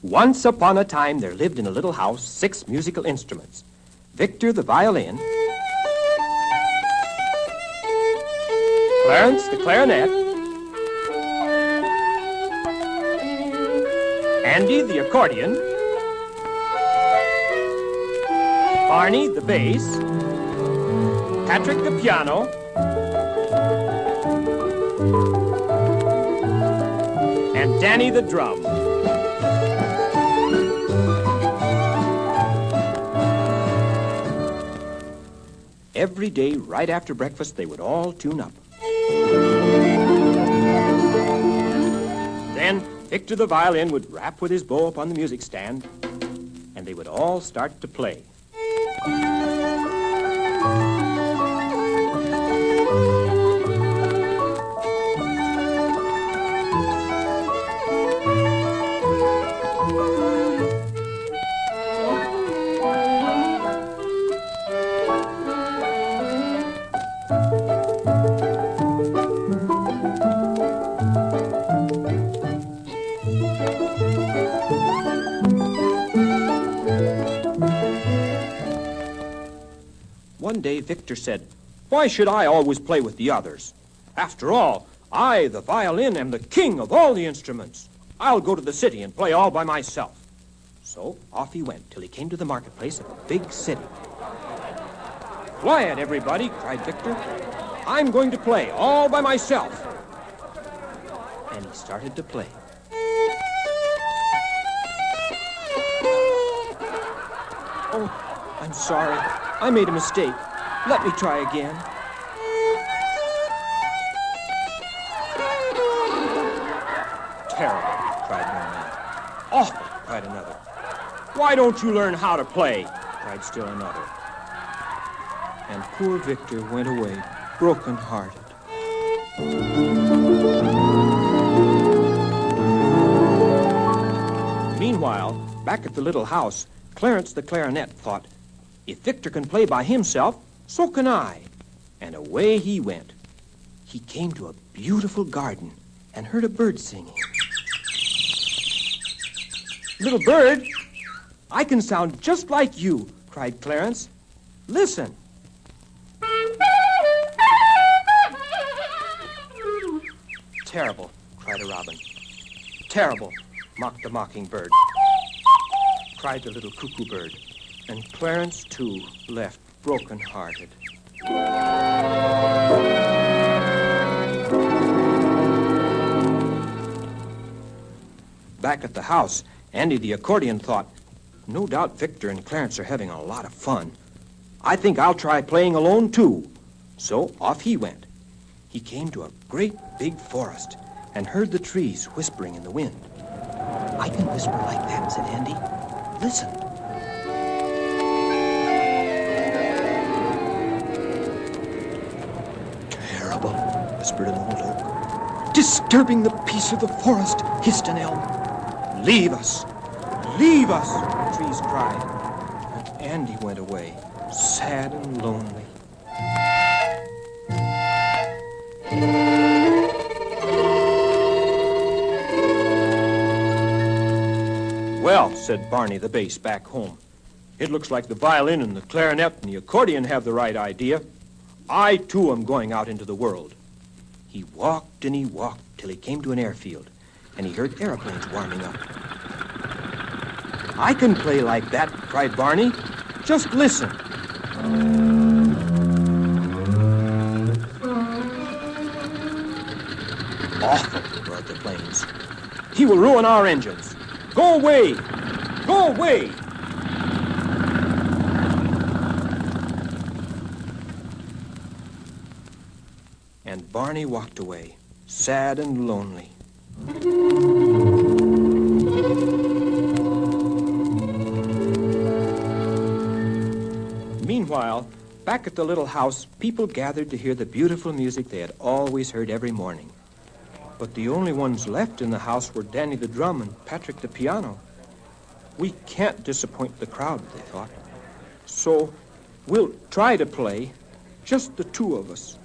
Once upon a time, there lived in a little house 6 musical instruments. Victor the violin, Clarence the clarinet, Andy the accordion, Barney the bass, Patrick the piano, and Danny the drum. Every day, right after breakfast, they would all tune up. Then Victor the violin would rap with his bow upon the music stand, and they would all start to play. One day, Victor said, "Why should I always play with the others? After all, I, the violin, am the king of all the instruments. I'll go to the city and play all by myself." So off he went till he came to the marketplace of a big city. "Quiet, everybody," cried Victor. "I'm going to play all by myself." And he started to play. "Oh, I'm sorry. I made a mistake. Let me try again." "Terrible," cried one man. "Awful," cried another. "Why don't you learn how to play?" cried still another. And poor Victor went away, broken-hearted. Meanwhile, back at the little house, Clarence the clarinet thought, "If Victor can play by himself, so can I." And away he went. He came to a beautiful garden and heard a bird singing. "Little bird, I can sound just like you," cried Clarence. "Listen." "Terrible," cried a robin. "Terrible," mocked the mockingbird. Cried the little cuckoo bird. And Clarence, too, left broken-hearted. Back at the house, Andy the accordion thought, "No doubt Victor and Clarence are having a lot of fun. I think I'll try playing alone, too." So off he went. He came to a great big forest and heard the trees whispering in the wind. "I can whisper like that," said Andy. "Listen." "Terrible," whispered an old oak. "Disturbing the peace of the forest," hissed an elm. "Leave us! Leave us!" the trees cried. And Andy went away, sad and lonely. "Well," said Barney the bass back home, "it looks like the violin and the clarinet and the accordion have the right idea. I, too, am going out into the world." He walked and he walked till he came to an airfield, and he heard airplanes warming up. "I can play like that," cried Barney. "Just listen." "Awful," roared the planes. "He will ruin our engines. Go away! Go away!" And Barney walked away, sad and lonely. Meanwhile, back at the little house, people gathered to hear the beautiful music they had always heard every morning. But the only ones left in the house were Danny the drum and Patrick the piano. "We can't disappoint the crowd," they thought. "So we'll try to play, just the two of us."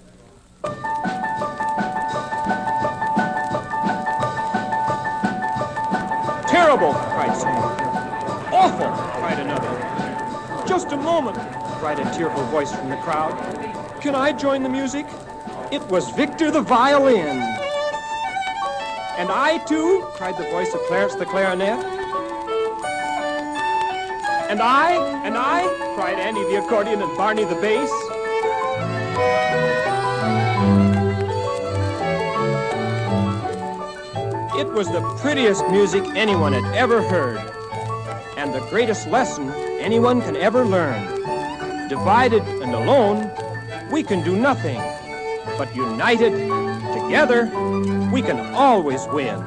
Terrible, cried someone. Awful, cried another. Just a moment, cried a tearful voice from the crowd. Can I join the music? It was Victor the violin. And I too, cried the voice of Clarence the clarinet. And I, cried Andy the accordion and Barney the bass. It was the prettiest music anyone had ever heard, and the greatest lesson anyone can ever learn. Divided and alone, we can do nothing, but united, together, we can always win.